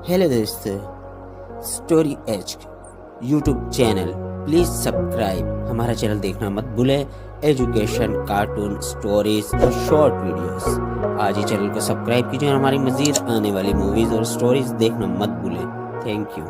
Hello दोस्तों, story age YouTube channel please subscribe. हमारा channel देखना मत भूलें। एजुकेशन, कार्टून, स्टोरीज और शॉर्ट वीडियोस। आज ही चैनल को सब्सक्राइब कीजिए और हमारी मज़ीद आने वाली मूवीज़ और स्टोरीज देखना मत भूलें। Thank you.